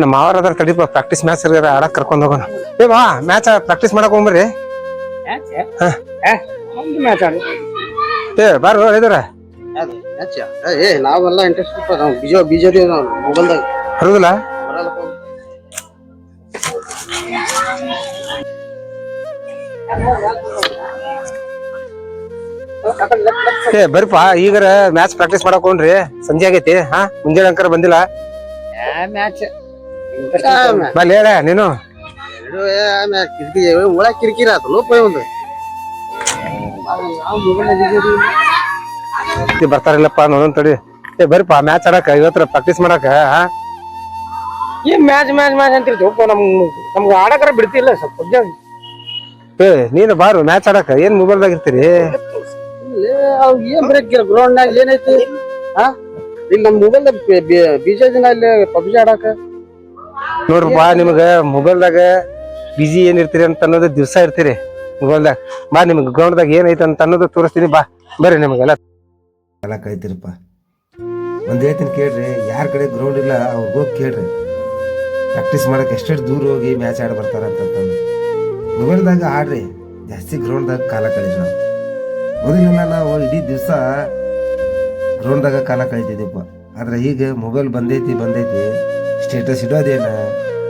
ನಮ್ಮ ಮಾವರ ಅದ್ರ ತಡಿಪ practice match ಆಡಕ್ ಕರ್ಕೊಂಡ್ ಹೋಗೋಣ. ಮಾ ಮ್ಯಾಚ್ ಪ್ರಾಕ್ಟೀಸ್ ಮಾಡಕ್ ಹೋಗ್ಬರ್ರಿ. ಬಾರು ಇದ್ರ ನಾವೆಲ್ಲ ಇಂಟ್ರೆಸ್ಟ್ ಬಿಜೆಡಿ ಮೊಬೈಲ್ದಾಗ ಹೌದಲ್ಲ. ಬರ್ಪಾ ಈಗರ ಮ್ಯಾಚ್ ಪ್ರಾಕ್ಟೀಸ್ ಮಾಡಕ್ ಹೋಗ್ರಿ. ಸಂಜೆ ಆಗೈತಿ. ಮುಂಜಾನೆ ಅಂಕರ ಬಂದಿಲ್ಲ. ಬಲ್ಲಿ ಹೇಳ ನೀನು ಒಳ ಕಿರಿಕಿರಿ ಆತ ಲೋಪ ಒಂದು ಬರ್ತಾರಿಲ್ಲಪ್ಪ ನೋಡೋನ್ ತಡಿ. ಬರ್ಪಾ ಮ್ಯಾಚ್ ಆಡಕ ಇವತ್ತರ ಪ್ರಾಕ್ಟೀಸ್ ಮಾಡಕ. ಏನ್ ಮ್ಯಾಚ್ ಮ್ಯಾಚ್ ಮ್ಯಾಚ್ ಅಂತಿರ್ತೀವಪ್ಪ. ನಮ್ಗೆ ಆಡಕರ ಬಿಡ್ತಿಲ್ಲ ಸ್ವಲ್ಪ. ನೀನು ಬಾರು ಮ್ಯಾಚ್ ಆಡಕ. ಏನ್ ಮೊಬೈಲ್ದಾಗ ಇರ್ತೀರಿ? ಏನ್ ಬ್ರೇಕ್ ಗ್ರೌಂಡ್ ನಾಗ ಏನೈತಿ? ಇಲ್ಲಿ ನಮ್ ಮೊಬೈಲ್ ಬಿಜೆದಿನ ಅಲ್ಲಿ ಪಬ್ಜಿ ಆಡಕ ನೋಡ್ರಪ್ಪಾ, ನಿಮಗ ಮೊಬೈಲ್ದಾಗ ಬಿಜಿ ಏನ್ ಇರ್ತೀರಿ ಅಂತ ಅನ್ನೋದು ದಿವ್ಸ ಇರ್ತೀರಿ ಮೊಬೈಲ್ದಾಗ. ಬಾ ನಿಮ್ಗೆ ಗ್ರೌಂಡ್ದಾಗ ಏನೈತೆ ಅಂತ ಅನ್ನೋದು ತೋರಿಸ್ತೀನಿ. ಬಾ ಬರ್ರಿ ನಿಮಗೆಲ್ಲ ಎಲ್ಲ ಕಳಿತೀರಪ್ಪ. ಒಂದು ಹೇಳ್ತೀನಿ ಕೇಳ್ರಿ, ಯಾರ ಕಡೆ ಗ್ರೌಂಡ್ ಇಲ್ಲ ಅವ್ರಿಗೆ ಹೋಗಿ ಕೇಳ್ರಿ. ಪ್ರಾಕ್ಟೀಸ್ ಮಾಡಕ್ಕೆ ಎಷ್ಟೆಷ್ಟು ದೂರ ಹೋಗಿ ಮ್ಯಾಚ್ ಆಡಿ ಬರ್ತಾರಂತಂದು. ಮೊಬೈಲ್ದಾಗ ಆಡ್ರಿ, ಜಾಸ್ತಿ ಗ್ರೌಂಡ್ದಾಗ ಕಾಲ ಕಳೀರಿ. ನಾವು ಮೊದಲೆಲ್ಲ ನಾವು ಇಡೀ ದಿವಸ ಗ್ರೌಂಡ್ದಾಗ ಕಾಲ ಕಳೀತಿದ್ದೀವಪ್ಪ. ಆದ್ರೆ ಈಗ ಮೊಬೈಲ್ ಬಂದೈತಿ ಸ್ಟೇಟಸ್ ಇಡೋದೇನ,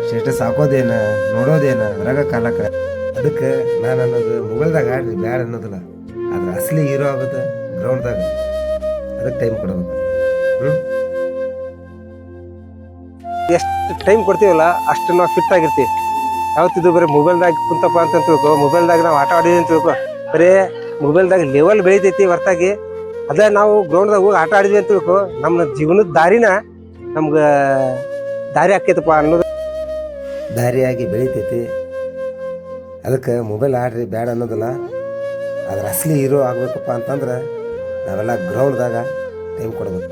ಸ್ಟೇಟಸ್ ಹಾಕೋದೇನ, ನೋಡೋದೇನ, ಅದ್ರಾಗ ಕಾಲ ಕಳೆ. ಅದಕ್ಕೆ ನಾನು ಅನ್ನೋದು ಮೊಬೈಲ್ದಾಗ ಆಡ್ರಿ ಬ್ಯಾಡ ಅನ್ನೋದಿಲ್ಲ. ಆದ್ರೆ ಅಸಲಿ ಹೀರೋ ಆಗೋದು ಗ್ರೌಂಡ್ದಾಗ. ಅದಕ್ಕೆ ಟೈಮ್ ಕೊಡ್ಬೇಕು. ಎಷ್ಟು ಟೈಮ್ ಕೊಡ್ತೀವಲ್ಲ ಅಷ್ಟು ನಾವು ಫಿಟ್ ಆಗಿರ್ತೀವಿ. ಯಾವತ್ತಿದ್ದು ಬರೀ ಮೊಬೈಲ್ದಾಗ ಕುಂತಪ್ಪ ಅಂತ ತಿಳ್ಕೊ, ಮೊಬೈಲ್ದಾಗ ನಾವು ಆಟ ಆಡಿದ್ವಿ ಅಂತ ತಿಳ್ಕೊ, ಬರೀ ಮೊಬೈಲ್ದಾಗ ಲೆವೆಲ್ ಬೆಳಿತೈತಿ ಹೊರತಾಗಿ ಅದೇ ನಾವು ಗ್ರೌಂಡ್ದಾಗ ಹೋಗಿ ಆಟ ಆಡಿದ್ವಿ ಅಂತ ತಿಳ್ಕೊ, ನಮ್ಮ ಜೀವನದ ದಾರಿನ ನಮ್ಗೆ ದಾರಿ ಆಕೈತಪ್ಪ ಅನ್ನೋದು. ದಾರಿಯಾಗಿ ಬೆಳಿತೈತಿ. ಅದಕ್ಕೆ ಮೊಬೈಲ್ ಆಡ್ರಿ ಬ್ಯಾಡ ಅನ್ನೋದಿಲ್ಲ. ಆದ್ರೆ ಅಸಲಿ ಹೀರೋ ಆಗ್ಬೇಕಪ್ಪ ಅಂತಂದ್ರೆ ನಾವೆಲ್ಲ ಗ್ರೌಂಡ್ದಾಗ ಟೈಮ್ ಕೊಡ್ಬೇಕು.